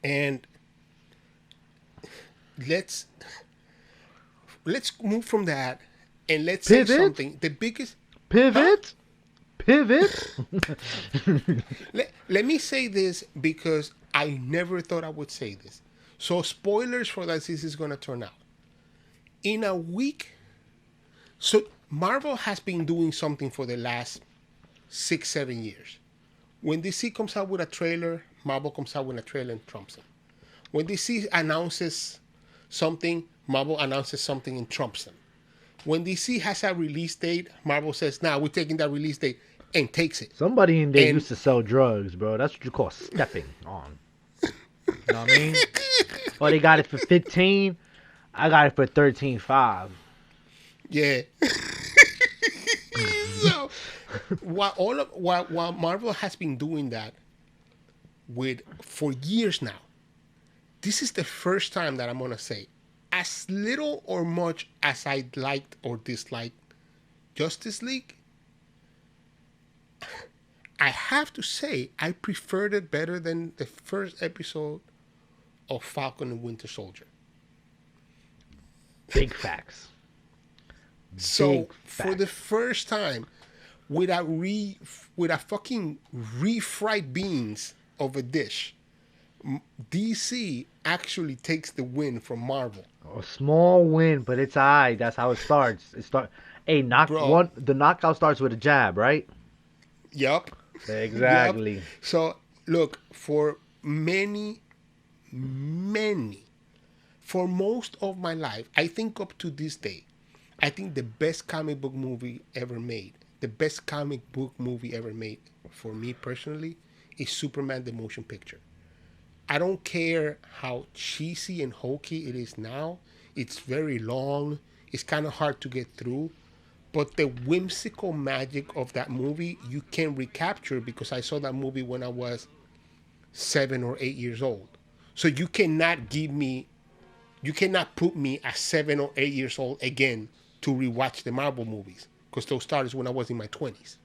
And let's move from that and let's say Pivot? something. The biggest, huh? Pivot? Pivot? Let me say this because I never thought I would say this. So spoilers for that this is gonna turn out. In a week, so Marvel has been doing something for the last 6, 7 years. When DC comes out with a trailer, Marvel comes out with a trailer and trumps it. When DC announces something, Marvel announces something and trumps them. When DC has a release date, Marvel says, "Now we're taking that release date," and takes it. Somebody in there And used to sell drugs, bro. That's what you call stepping on. You know what I mean? Oh, they got it for 15. I got it for 13.5. yeah, so while Marvel has been doing that with for years now, this is the first time that I'm gonna say, as little or much as I liked or disliked Justice League, I have to say I preferred it better than the first episode of Falcon and Winter Soldier. Big facts. So Big for the facts. first time, with a fucking refried beans of a dish, DC actually takes the win from Marvel, A small win, but it's alright. That's how it starts. Hey, bro. the knockout starts with a jab, right? Yup, yup. Exactly. So look, for many, for most of my life, I think up to this day, I think the best comic book movie ever made, the best comic book movie ever made for me personally, is Superman the Motion Picture. I don't care how cheesy and hokey it is now. It's very long. It's kind of hard to get through. But the whimsical magic of that movie, you can recapture because I saw that movie when I was 7 or 8 years old. So you cannot put me at 7 or 8 years old again to rewatch the Marvel movies because those started when I was in my 20s.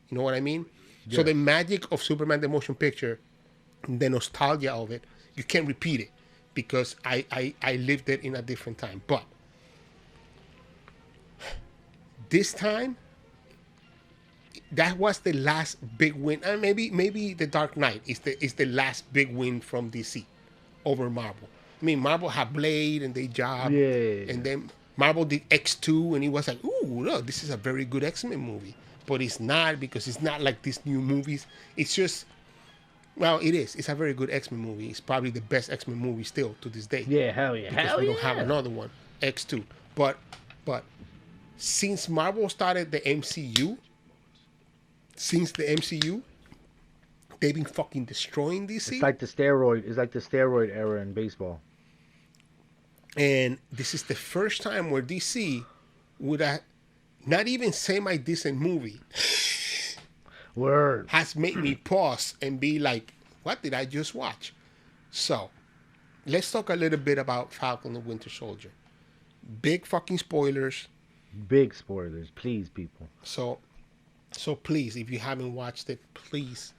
You know what I mean? So Yes. the magic of Superman the motion picture, the nostalgia of it, you can't repeat it because I lived it in a different time. But this time, that was the last big win. And maybe the Dark Knight is the last big win from DC over Marvel. I mean, Marvel had Blade and they job, Yeah. and then Marvel did X2, and it was like, ooh, look, this is a very good X-Men movie. But it's not because it's not like these new movies. It's just, well, it is. It's a very good X-Men movie. It's probably the best X-Men movie still to this day Yeah, hell yeah. because Hell we don't have yeah. another one, X2. But since Marvel started the MCU, since the MCU, they've been fucking destroying DC. It's like the steroid era in baseball. And this is the first time where DC would a not even semi decent movie Word. has made me pause and be like, what did I just watch? So let's talk a little bit about Falcon and Winter Soldier. Big fucking spoilers. Big spoilers, please, people. So please, if you haven't watched it, please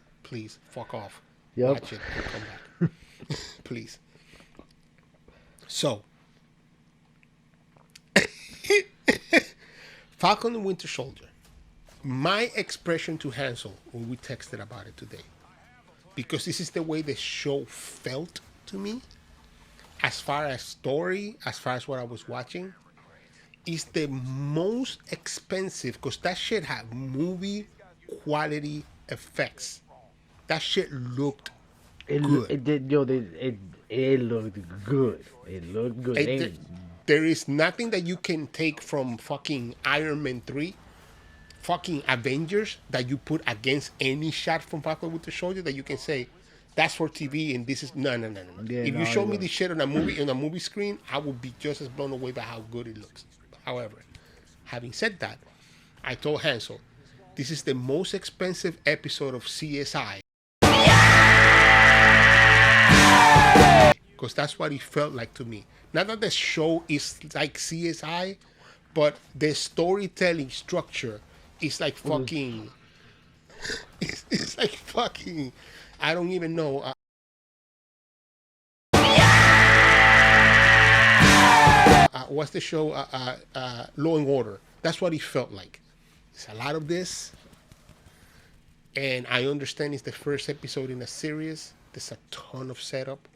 fuck off. Yep. Watch it and come back. Please. So Falcon and Winter Soldier. My expression to Hansel when we texted about it today, because this is the way the show felt to me, as far as story, as far as what I was watching, is the most expensive because that shit had movie quality effects. That shit looked good. It did yo. It looked good. It looked good. It, there is nothing that you can take from fucking Iron Man 3, fucking Avengers, that you put against any shot from Falcon with the Soldier that you can say, that's for TV and this is no. Yeah, If you no, show me yo. this shit on a movie screen, I would be just as blown away by how good it looks. However, having said that, I told Hansel, this is the most expensive episode of CSI because that's what it felt like to me. Not that the show is like CSI, but the storytelling structure is like fucking. It's like fucking. I don't even know. what's the show? Law and Order. That's what it felt like. It's a lot of this, and I understand it's the first episode in a series. There's a ton of setup.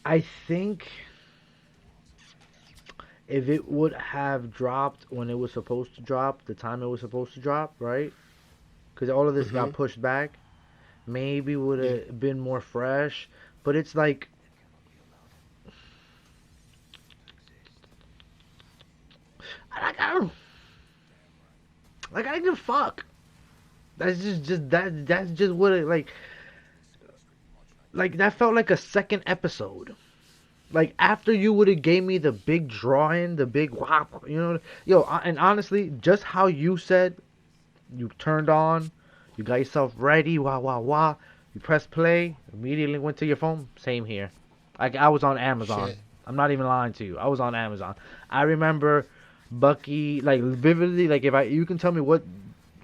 I think if it would have dropped when it was supposed to drop, the time it was supposed to drop, right? Because all of this Mm-hmm. got pushed back, maybe would Yeah. have been more fresh. But it's like, I don't, like, I don't give a fuck. That's just that. That's just what it like. Like that felt like a second episode. Like after you would have gave me the big drawing, the big wow, yo, and honestly, just how you said, you turned on, you got yourself ready, wah wah wah, you press play, immediately went to your phone. Same here. Like I was on Amazon. Shit. I'm not even lying to you. I was on Amazon. I remember Bucky like vividly. Like if you can tell me what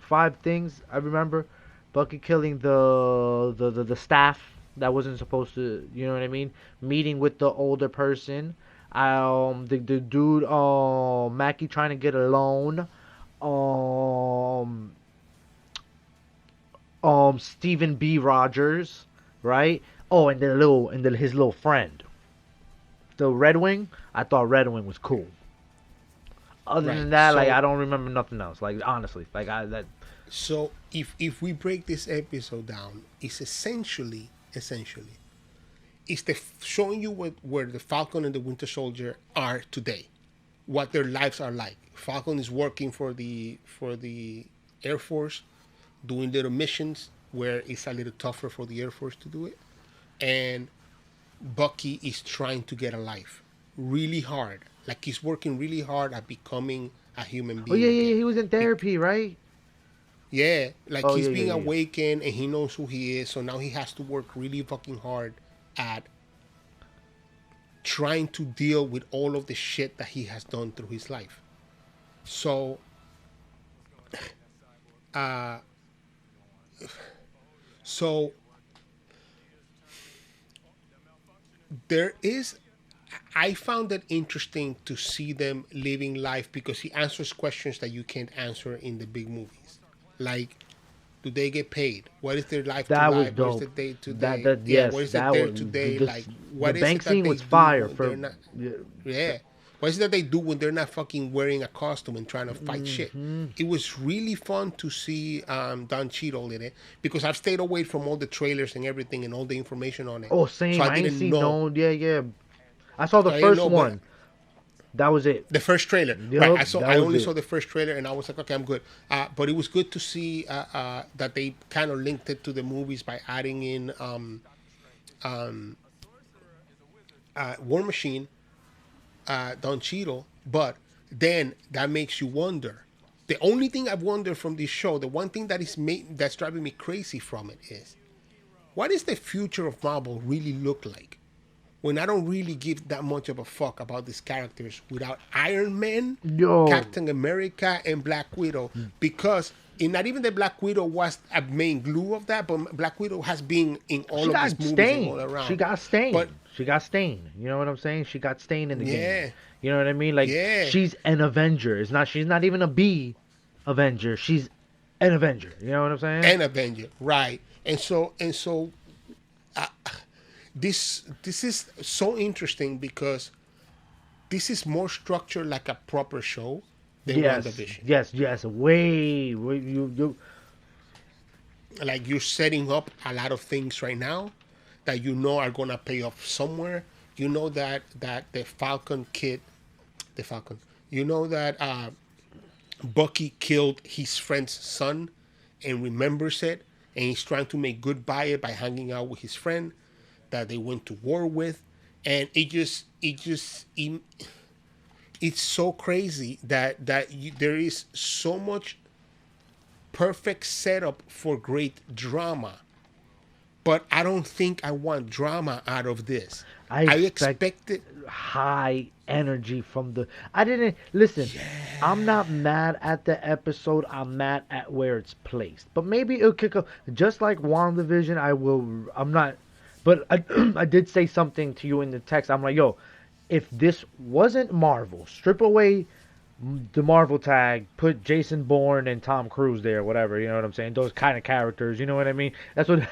5 things I remember, Bucky killing the staff that wasn't supposed to. You know what I mean? Meeting with the older person. The dude Mackie trying to get a loan. Um Stephen B. Rogers, right? Oh, and his little friend, the Red Wing. I thought Red Wing was cool. Other Right. than that, like I So don't remember nothing else. Like honestly, like I that so if we break this episode down, it's essentially it's showing you where the Falcon and the Winter Soldier are today, what their lives are like. Falcon is working for the Air Force, doing little missions where it's a little tougher for the Air Force to do it, and Bucky is trying to get a life really hard. Like he's working really hard at becoming a human oh yeah, being yeah, yeah, again. he was in Be- therapy, right? yeah, like Oh he's yeah, yeah, being yeah, yeah. awakened and he knows who he is. So now he has to work really fucking hard at trying to deal with all of the shit that he has done through his life. So, uh, so there is. I found it interesting to see them living life because he answers questions that you can't answer in the big movies, like do they get paid? What is their life to That was life? What is the dope. day to That day? that Yeah, what yes, is it that there was today? Like, the what is bank it that scene they was do fire when for. they're not? Yeah, Yeah. What is it that they do when they're not fucking wearing a costume and trying to fight shit? It was really fun to see Don Cheadle in it because I've stayed away from all the trailers and everything and all the information on it. oh, So same. I I ain't didn't seen know. no. Yeah, yeah. I saw the So I didn't first know, but one. That was it. the first trailer, right? Yup, that I was only it. saw the first trailer, and I was like, okay, I'm good. But it was good to see that they kind of linked it to the movies by adding in War Machine, Don Cheadle. But then that makes you wonder. The only thing I've wondered from this show, the one thing that's driving me crazy from it is, what is the future of Marvel really look like? When I don't really give that much of a fuck about these characters without Iron Man, Yo, Captain America, and Black Widow, because not even the Black Widow was a main glue of that, but Black Widow has been in all she of got these movies and all stained. She around. got stained. But She got stained. You know what I'm saying? She got stained in the game. yeah, You know what I mean? Like yeah, she's an Avenger. It's not. She's not even a B Avenger. She's an Avenger. You know what I'm saying? and Avenger, right? And so, uh, this is so interesting because this is more structured like a proper show than Yes, WandaVision. yes, yes. Way you. Like you're setting up a lot of things right now that you know are gonna pay off somewhere. You know that the Falcon kid, the Falcon. You know that Bucky killed his friend's son and remembers it, and he's trying to make good by it by hanging out with his friend that they went to war with, and it's so crazy that there is so much perfect setup for great drama, but I don't think I want drama out of this. I I expect expected. high energy from the. I didn't listen. I'm not mad at the episode. I'm mad at where it's placed. But maybe it'll kick up. Just like WandaVision, I will. I'm not. But I, I did say something to you in the text. I'm like, yo, if this wasn't Marvel, strip away the Marvel tag, put Jason Bourne and Tom Cruise there, whatever. You know what I'm saying? Those kind of characters. You know what I mean? That's what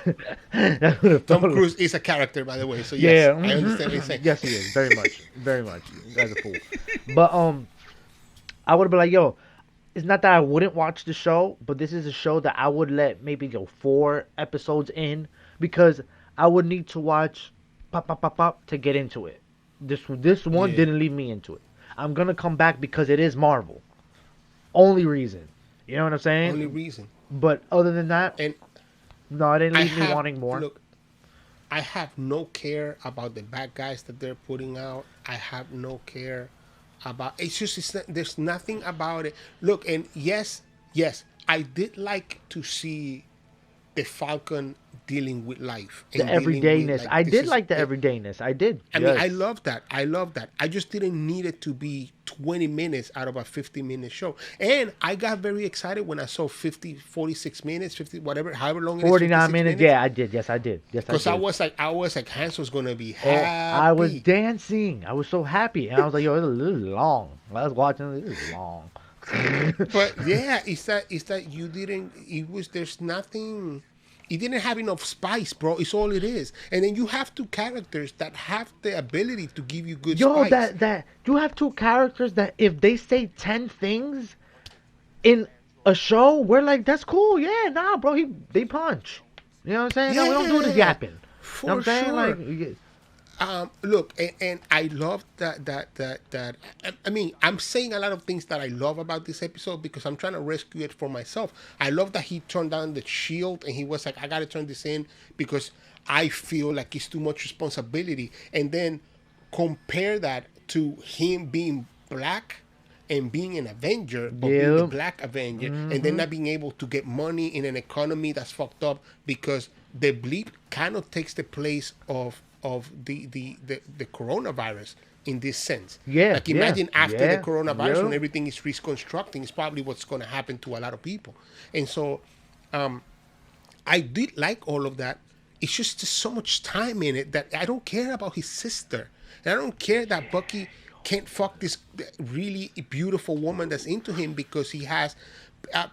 that's what it felt Tom like. Cruise is a character, by the way. So yes, Yeah, I understand what you're saying. yes, he is very much, very much. You guys are fool. But I would be like, yo, it's not that I wouldn't watch the show, but this is a show that I would let maybe go 4 episodes in because I would need to watch pop pop pop pop to get into it. This one Yeah. didn't lead me into it. I'm gonna come back because it is Marvel. Only reason. You know what I'm Only saying? reason. But other than that, And no, it didn't I leave me have wanting more. look. I have no care about the bad guys that they're putting out. I have no care about. There's nothing about it. Look, and yes, I did like to see the Falcon dealing with life The and dealing with everydayness. I this did is. like the everydayness. I did. I mean, I Yes. love that. I love that. I just didn't need it to be 20 minutes out of a 50-minute show. And I got very excited when I saw 50, 46 minutes, 50, whatever, however long it is, 49 56 minutes. minutes. Yeah, I did. Yes, I did. Yes, I Because did. I was like, Hanz was gonna be Oh, I was happy. dancing. I was so happy. And I was like, yo, this is long. I was watching this is long. But yeah, it's that you didn't. It was there's nothing. It didn't have enough spice, bro. It's all it is. And then you have two characters that have the ability to give you good Yo, spice. that you have two characters that if they say 10 things in a show, we're like, that's cool. Yeah, nah, bro, they punch. You know what I'm saying? No, we don't do this Yeah, yapping. You know what for I'm saying? sure. Like, you Look, and I love that. I mean, I'm saying a lot of things that I love about this episode because I'm trying to rescue it for myself. I love that he turned down the shield and he was like, I got to turn this in because I feel like it's too much responsibility. And then compare that to him being black and being an Avenger, but being the Yeah. black Avenger, and then not being able to get money in an economy that's fucked up because the bleep kind of takes the place of the coronavirus in this sense. Yeah, Like yeah, imagine after the yeah, coronavirus yeah. when everything is reconstructing, it's probably what's going to happen to a lot of people. And so I did like all of that. It's just there's so much time in it that I don't care about his sister. And I don't care that Bucky can't fuck this really beautiful woman that's into him because he has. Uh,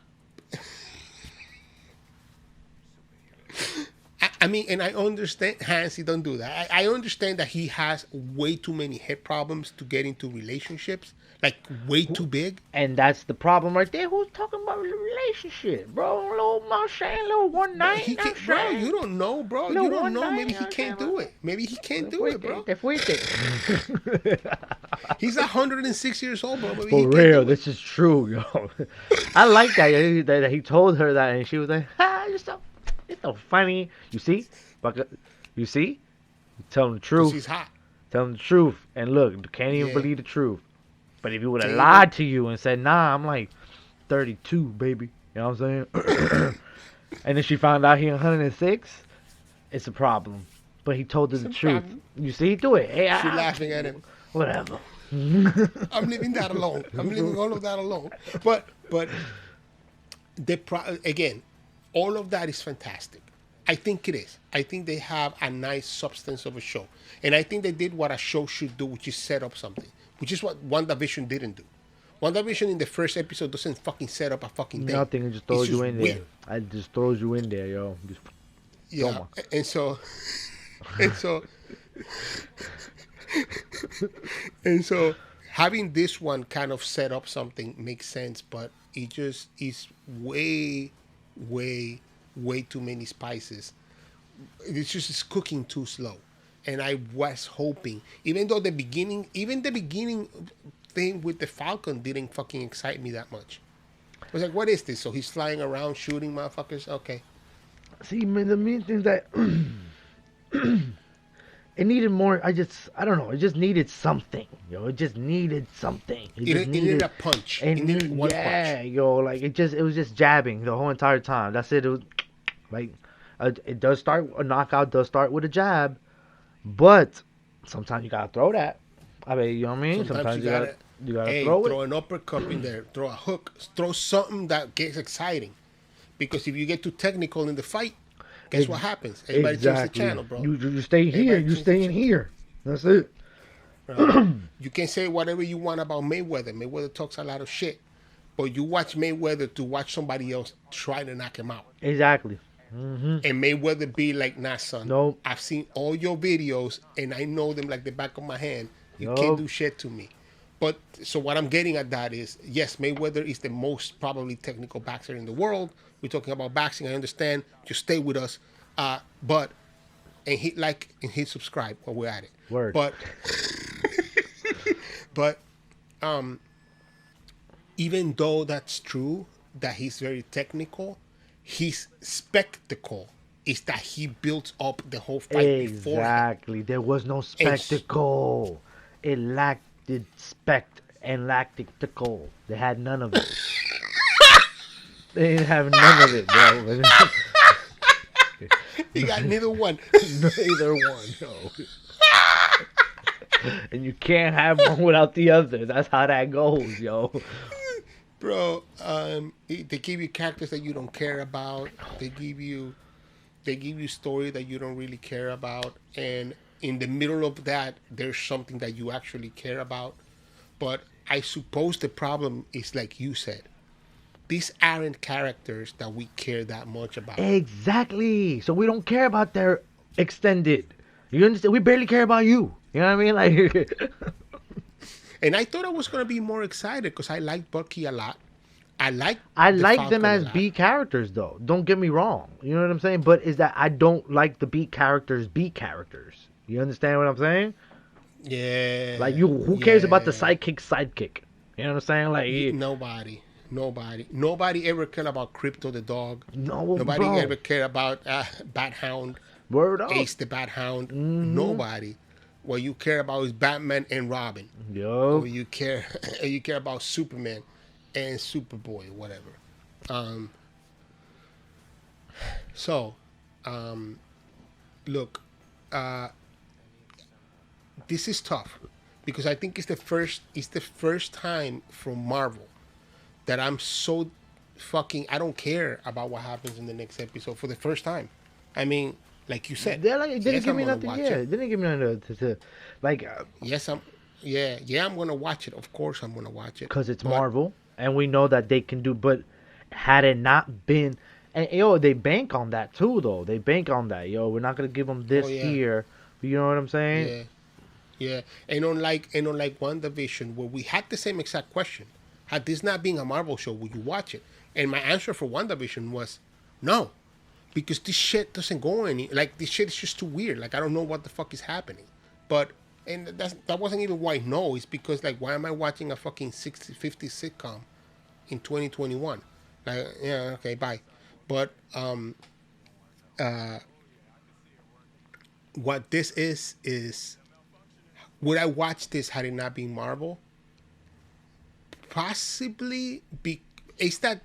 I mean, and I understand Hansi don't do that. I understand that he has way too many head problems to get into relationships, like way too big. And that's the problem right there. Who's talking about relationship, bro? Little Moshe, little one But night. he You know what can, I'm bro. saying? You don't know, bro. Little You don't one know. night, Maybe you know he what I'm can't saying, do it. Maybe he can't Te do it, bro. fuiste. He's 106 years old, bro. Maybe he For can't real, do it. this is true, yo. I like that he told her that, and she was like, "Ah, you're so funny." You see, Buck- you see, tell him the Because truth. he's hot. Tell him the truth, and look, can't even Yeah. believe the truth. But if you would have Can't lied to you and said, "Nah, I'm like 32, baby," you know what I'm saying? And then she found out he 106, it's a problem. But he told her the a truth. problem. You see, do it. Hey, She laughing at him. whatever. I'm leaving that alone. I'm leaving all of that alone. But again, all of that is fantastic. I think it is. I think they have a nice substance of a show, and I think they did what a show should do, which is set up something, which is what WandaVision didn't do. WandaVision in the first episode doesn't fucking set up a fucking thing. Nothing, it just It's throws you just in weird. there. It just throws you in there, yo. Just Yeah, Toma. and so, and so, and so, having this one kind of set up something makes sense, but it just is way, way, way too many spices. It's just it's cooking too slow, and I was hoping, even though even the beginning thing with the Falcon didn't fucking excite me that much. I was like, what is this? So he's flying around shooting motherfuckers? Okay. see, man, the main thing that it needed more. I don't know. It just needed something, yo. It just needed something. It needed a punch. It It needed one yeah, punch. yo. Like it was just jabbing the whole entire time. That's it. It was like it does start a knockout. Does start with a jab, but sometimes you gotta throw that. I mean, you know what I mean. Sometimes You gotta hey, throw throw it. an uppercut in there, throw a hook, throw something that gets exciting. Because if you get too technical in the fight, guess Ex- what happens? Everybody turns the channel, bro. You stay here. Everybody You turns stay the in here. That's it. You can say whatever you want about Mayweather. Mayweather talks a lot of shit, but you watch Mayweather to watch somebody else try to knock him out. Exactly. Mm-hmm. And Mayweather be like, nah, son, Nope. I've seen all your videos and I know them like the back of my hand. You can't Yup. do shit to me. But so what I'm getting at that is, yes, Mayweather is the most probably technical boxer in the world. We're talking about boxing. I understand. Just stay with us. But and hit like and hit subscribe while we're at it. Word. But even though that's true that he's very technical, his spectacle is that he built up the whole fight beforehand. Exactly. There was no And spectacle. It lacked the spect and lacked the tickle. They had none of it. They didn't have none of it, bro. he got neither one. Neither one, no. And you can't have one without the other. That's how that goes, yo. Bro, they give you characters that you don't care about. They give you story that you don't really care about, and in the middle of that, there's something that you actually care about. But I suppose the problem is like you said, these aren't characters that we care that much about. Exactly. So we don't care about their extended. You understand? We barely care about you. You know what I mean? Like, And I thought I was gonna be more excited because I like Bucky a lot. I like I the like them Falcon a as lot. B characters, though. Don't get me wrong. You know what I'm saying? But is that I don't like the B characters. You understand what I'm saying? Yeah. Like you, who cares about the yeah. sidekick? You know what I'm saying? Like Nobody ever cared about Crypto the dog. no, Nobody bro. ever cared about Bat Hound, Word up. Ace the Bat Hound. Mm-hmm. Nobody. What you care about is Batman and Robin. Yo. Or you care about Superman and Superboy, whatever. Um, so, look, this is tough because I think it's the first time from Marvel that I'm so fucking I don't care about what happens in the next episode for the first time. I mean, like you said, They're like, it didn't yes, give I'm me gonna nothing. watch Yeah, it. it didn't give me nothing to like, Yes, yeah, I'm gonna watch it. Of course, I'm gonna watch it. because it's But Marvel, and we know that they can do. But had it not been, and yo, they bank on that too, though. They bank on that. Yo, we're not gonna give them oh this yeah, here. You know what I'm saying? yeah, yeah. And unlike WandaVision, where we had the same exact question, had this not been a Marvel show, would you watch it? And my answer for WandaVision was no, because this shit doesn't go any like this shit is just too weird. Like I don't know what the fuck is happening. But and that wasn't even why no. It's because like why am I watching a fucking 60, 50 sitcom in 2021? Like yeah, okay, bye. But what this is would I watch this had it not been Marvel? Possibly be is that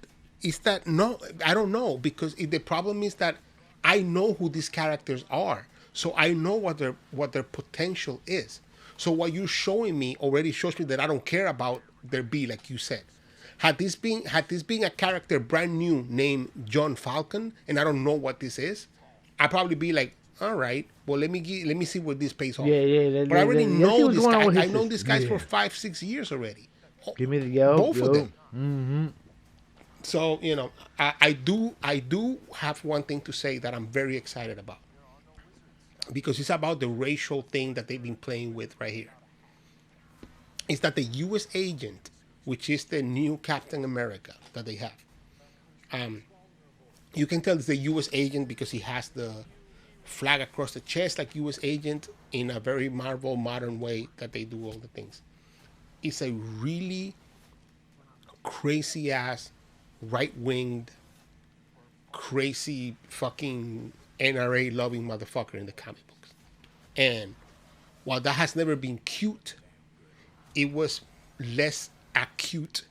no, I don't know because the problem is that I know who these characters are, so I know what their potential is. So what you're showing me already shows me that I don't care about their B, like you said. Had this been a character brand new named John Falcon and I don't know what this is, I'd probably be like, all right, well let me see where this pays off. Yeah, yeah. But I already Let's see know what's this going on guy. with I his know system. these guys Yeah. for 5-6 years already. Give me the yo, Both yo. of them. Mm-hmm. So I do have one thing to say that I'm very excited about because it's about the racial thing that they've been playing with right here. Is that the U.S. agent, which is the new Captain America that they have? You can tell it's the U.S. agent because he has the flag across the chest like U.S. agent in a very Marvel modern way that they do all the things. It's a really crazy ass, right winged, crazy fucking NRA loving motherfucker in the comic books. And while that has never been cute, it was less acute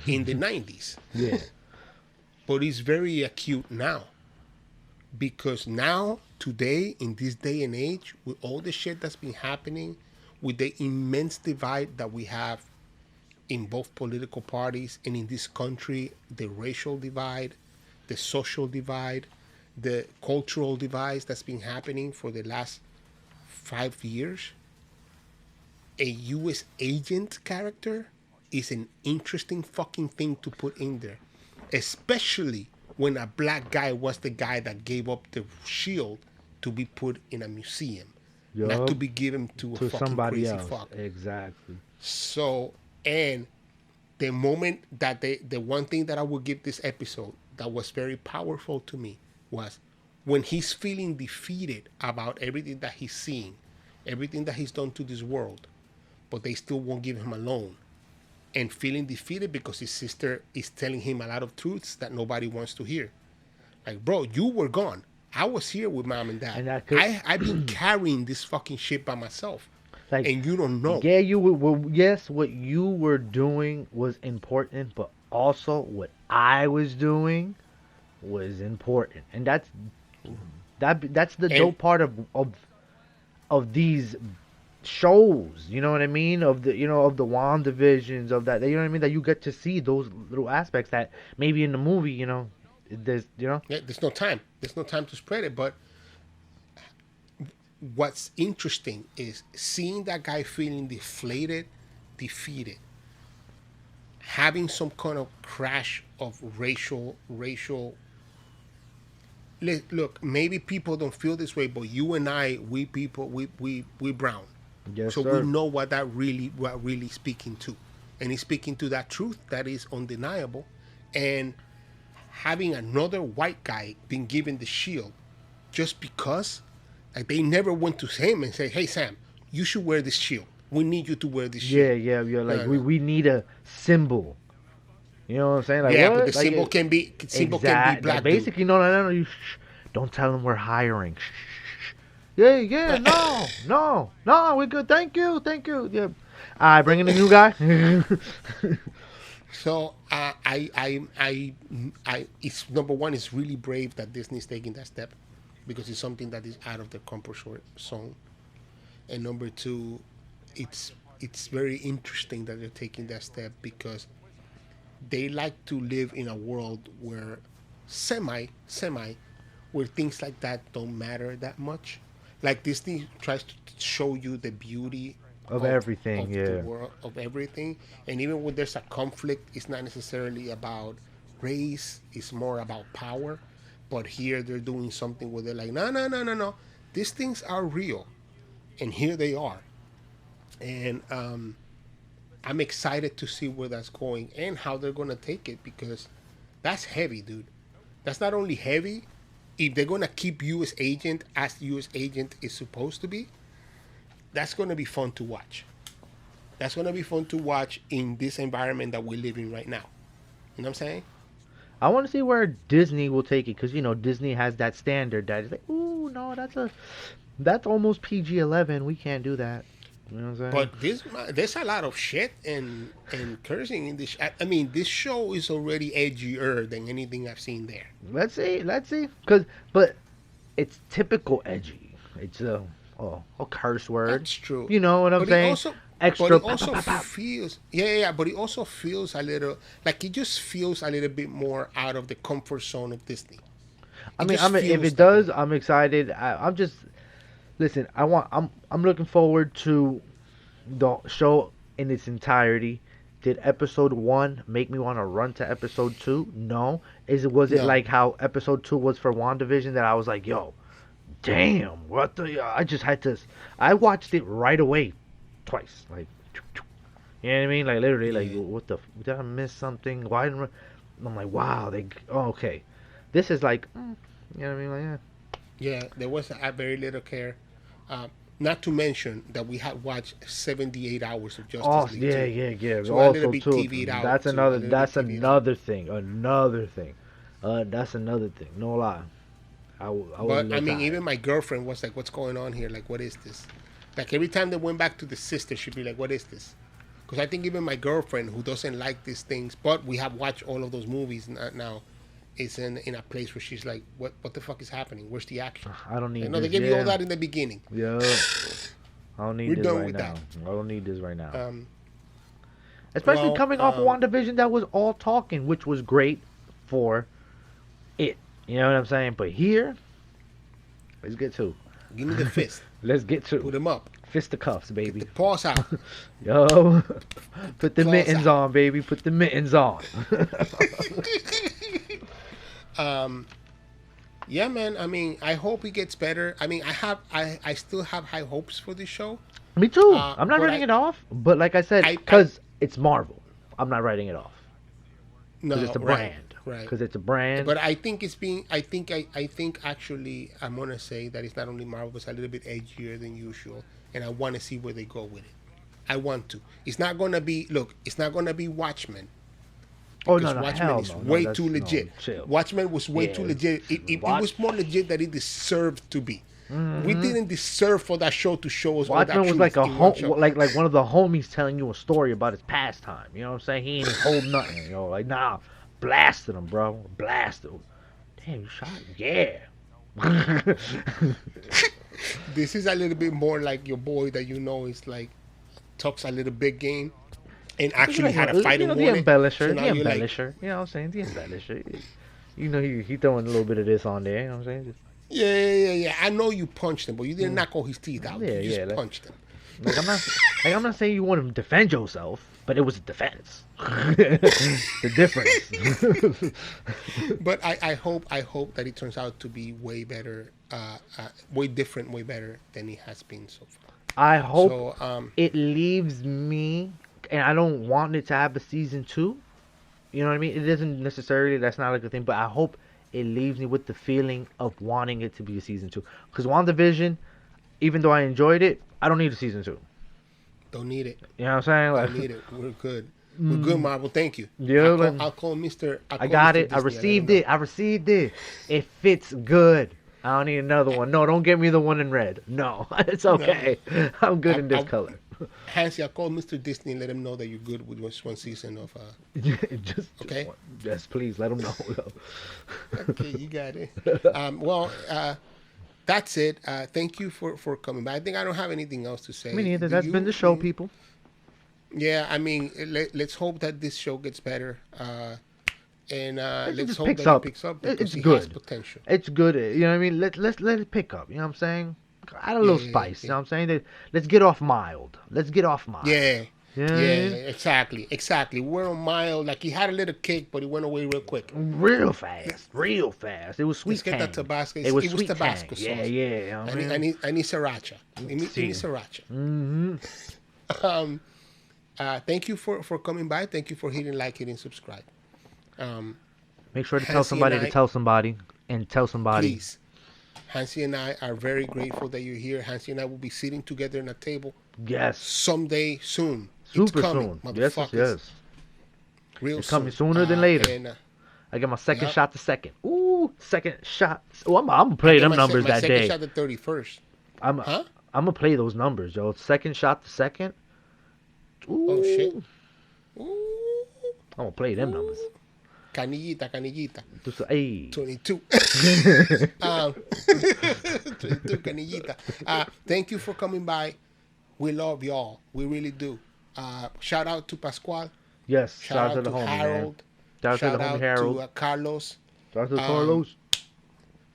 in the 90s. Yeah. But it's very acute now. Because now, today, in this day and age, with all the shit that's been happening, with the immense divide that we have in both political parties and in this country, the racial divide, the social divide, the cultural divide that's been happening for the last 5 years, a U.S. agent character is an interesting fucking thing to put in there, especially when a black guy was the guy that gave up the shield to be put in a museum, not to Yup. be given to a To fucking somebody crazy else. fuck. Exactly. So, and the moment that the one thing that I would give this episode that was very powerful to me was when he's feeling defeated about everything that he's seeing, everything that he's done to this world, but they still won't give him a loan, and feeling defeated because his sister is telling him a lot of truths that nobody wants to hear. Like, bro, you were gone. I was here with mom and dad. And that could, I've been carrying this fucking shit by myself, like, and you don't know. yeah, you were, well, yes, what you were doing was important, but also what I was doing was important. And that's the And dope part of these shows, you know what I mean? Of the, of the WandaVisions, of that, you know what I mean? That you get to see those little aspects that maybe in the movie, there's, yeah, there's no time. There's no time to spread it. But what's interesting is seeing that guy feeling deflated, defeated, having some kind of crash of racial. Look, maybe people don't feel this way, but you and I, we people, we brown, yes, so we sir. know what really speaking to, and he's speaking to that truth that is undeniable, and having another white guy being given the shield just because, like, they never went to him and say, "Hey Sam, you should wear this shield. We need you to wear this Yeah, shield." yeah, yeah. Like No, we, no. we need a symbol. You know what I'm saying? Like Yeah, but what? the Like symbol can be Like black dude. basically, no, no, no, no. You don't tell them we're hiring. Shh. Yeah, yeah, no, no, no. We're good. Thank you, thank you. Yeah. I bring in a new guy. So it's number one. It's really brave that Disney's taking that step because it's something that is out of the comfort zone. And number two, it's very interesting that they're taking that step because they like to live in a world where semi where things like that don't matter that much. Like Disney tries to show you the beauty Of of everything, the yeah. world, of everything, and even when there's a conflict, it's not necessarily about race, it's more about power. But here they're doing something where they're like, no, no, no, no, no, these things are real, and here they are. And I'm excited to see where that's going and how they're going to take it because that's heavy, dude. That's not only heavy, if they're going to keep U.S. agent as U.S. agent is supposed to be, that's going to be fun to watch. That's going to be fun to watch in this environment that we live in right now. You know what I'm saying? I want to see where Disney will take it because Disney has that standard that is like, ooh, no, that's almost PG-11. We can't do that. You know what I'm saying? But there's a lot of shit and cursing in this. I mean, this show is already edgier than anything I've seen there. Let's see, but it's typical edgy. It's a curse word. That's true. You know what I'm But it saying? also, but Extra it pop, also pop, pop, pop. feels, yeah, yeah, yeah. But it also feels a little like it just feels a little bit more out of the comfort zone of Disney. I It mean, just if feels it that does, way. I'm excited. I'm just listen. I'm looking forward to the show in its entirety. Did episode one make me want to run to episode two? No. Was it No, like how episode two was for WandaVision that I was like, yo, damn, what the? I just had to. I watched it right away, twice. Like, you know what I mean? Like literally, like, yeah, what the? Did I miss something? Why didn't? I'm like, wow, oh, okay. This is like, you know what I mean? Like, yeah. yeah. There was a very little care. Not to mention that we had watched 78 hours of Oh Justice League yeah, too, yeah, yeah. so a little Also bit too, TV'd out that's too. A another little bit that's TV'd out. another thing. Another thing. That's another thing. No lie. I was a But I little mean, tired. even my girlfriend was like, "What's going on here? Like, what is this?" Like every time they went back to the sister, she'd be like, "What is this?" Because I think even my girlfriend, who doesn't like these things, but we have watched all of those movies now, is in a place where she's like, "What the fuck is happening? Where's the action?" I don't Like, need no, they this. give you all Yeah. that in the beginning. Yeah. I don't need We're this done right with now. that. I don't need this right now. Um, Especially well, coming off of WandaVision that was all talking, which was great for it. You know what I'm saying? But here, let's get to. Give me the fist. Let's get Put to them up. fisticuffs, Get the baby. paws out. Yo, put the Claws mittens out. on, baby. Put the mittens on. Yeah, man. I mean, I hope it gets better. I mean, I still have high hopes for this show. Me too. I'm not But writing it off, but like I said, I because it's Marvel, I'm not writing it off. Because no, it's a right, brand. right. Because it's a brand. But I think it's being. I think actually, I'm gonna say that it's not only Marvel, it's a little bit edgier than usual, and I want to see where they go with it. I want to. It's not gonna be. Look, it's not gonna be Watchmen. Oh Because no, Watchmen hell is no, way no, too legit. No, chill. Watchmen was way Yeah, too legit. It Watch- was more legit than it deserved to be. We didn't deserve for that show to show us all that Watchmen was truth like a in one show. like one of the homies telling you a story about his pastime. You know what I'm saying? He ain't holding nothing. You know, like nah, blasted him, bro, blasted him. Damn, you shot? Yeah. This is a little bit more like your boy that you know is like talks a little big game and actually had a fight you know, and the won it. embellisher, now the you're like, embellisher. You know what I'm saying? The embellisher. You know, he throwing a little bit of this on there. You know what I'm saying? Just, yeah. I know you punched him, but you didn't knock all his teeth out. Yeah, You just yeah, punched him. like I'm not saying you want to defend yourself, but it was a defense. The difference. But I hope that it turns out to be way better, way different, way better than it has been so far. I hope So it leaves me, and I don't want it to have a season 2. You know what I mean? It doesn't necessarily. That's not like a thing, but I hope it leaves me with the feeling of wanting it to be a season 2. Because WandaVision, even though I enjoyed it, I don't need a season 2. don't need it. You know what I'm saying? Like, Don't need it. We're good. We're good, Marvel. Thank you. Yeah, I'll call Mr. I got it. I received it. I received it. It fits good. I don't need another one. No, don't get me the one in red. No, it's okay. I'm good in this color. Hansi, I'll call Mr. Disney and let him know that you're good with just one season of. Just Okay. Yes, please let them know. Okay, you got it. Well, that's it. Thank you for coming by. I think I don't have anything else to say. Me neither. Do That's you- been the show, people. Yeah, I mean, let's hope that this show gets better. And let's just hope picks that up. it picks up It's because it good. has potential. It's good. You know what I mean? Let it pick up. You know what I'm saying? Add a little Yeah, spice. yeah. You know what I'm saying? Let's get off mild. Let's get off mild. Yeah. Yeah. Exactly. We're on mild. Like he had a little kick, but it went away real quick. Real fast. Real fast. It was sweet Let's get tang. that Tabasco. It was sweet Tabasco tang. sauce. Yeah. You know what I mean? I need sriracha. Give me See. sriracha. Mm-hmm. Thank you for coming by. Thank you for hitting like, hitting subscribe. Make sure to tell Hansi somebody and to tell somebody and tell somebody. Please. Hansi and I are very grateful that you're here. Hansi and I will be sitting together in a table Yes. someday soon. Super it's coming, soon. Yes, motherfuckers. yes. Real It's coming soon. sooner than later. And, I get my second Yep. shot the second. Ooh, second shot. Oh, I'm gonna play them numbers my that second day. shot the 31st. I'm gonna play those numbers, yo. Second shot the second. Ooh. Oh, shit. Ooh. I'm gonna play them numbers. Canillita. Just, hey. 22. 22, canillita. Thank you for coming by. We love y'all. We really do. Shout out to Pascual. Yes. Shout out to the to homie, Harold. man. Shout out to the homie Harold. to Carlos. Shout out to Carlos.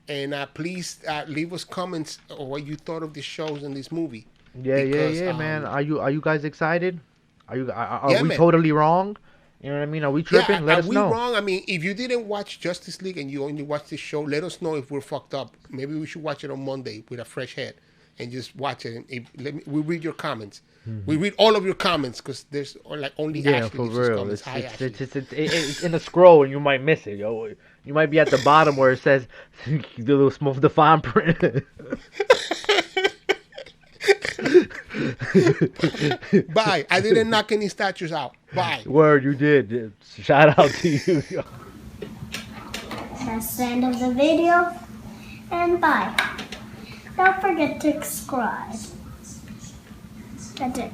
And please leave us comments on what you thought of the shows and this movie. Yeah, because, man. Are you guys excited? Are Yeah, we man. totally wrong? You know what I mean? Are we tripping? Yeah, Let us are we know. wrong? I mean, if you didn't watch Justice League and you only watched this show, let us know if we're fucked up. Maybe we should watch it on Monday with a fresh head and just watch it. And we read your comments. We read all of your comments because there's like only Yeah, Ashley for leaves his real. comments. It's, Hi, it's, Ashley. it's in a scroll and you might miss it, yo. You might be at the bottom where it says the little small the fine print. Bye. I didn't knock any statues out. Bye. Word, you did. Shout out to you. Yo. That's the end of the video, and bye. Don't forget to subscribe. That's it.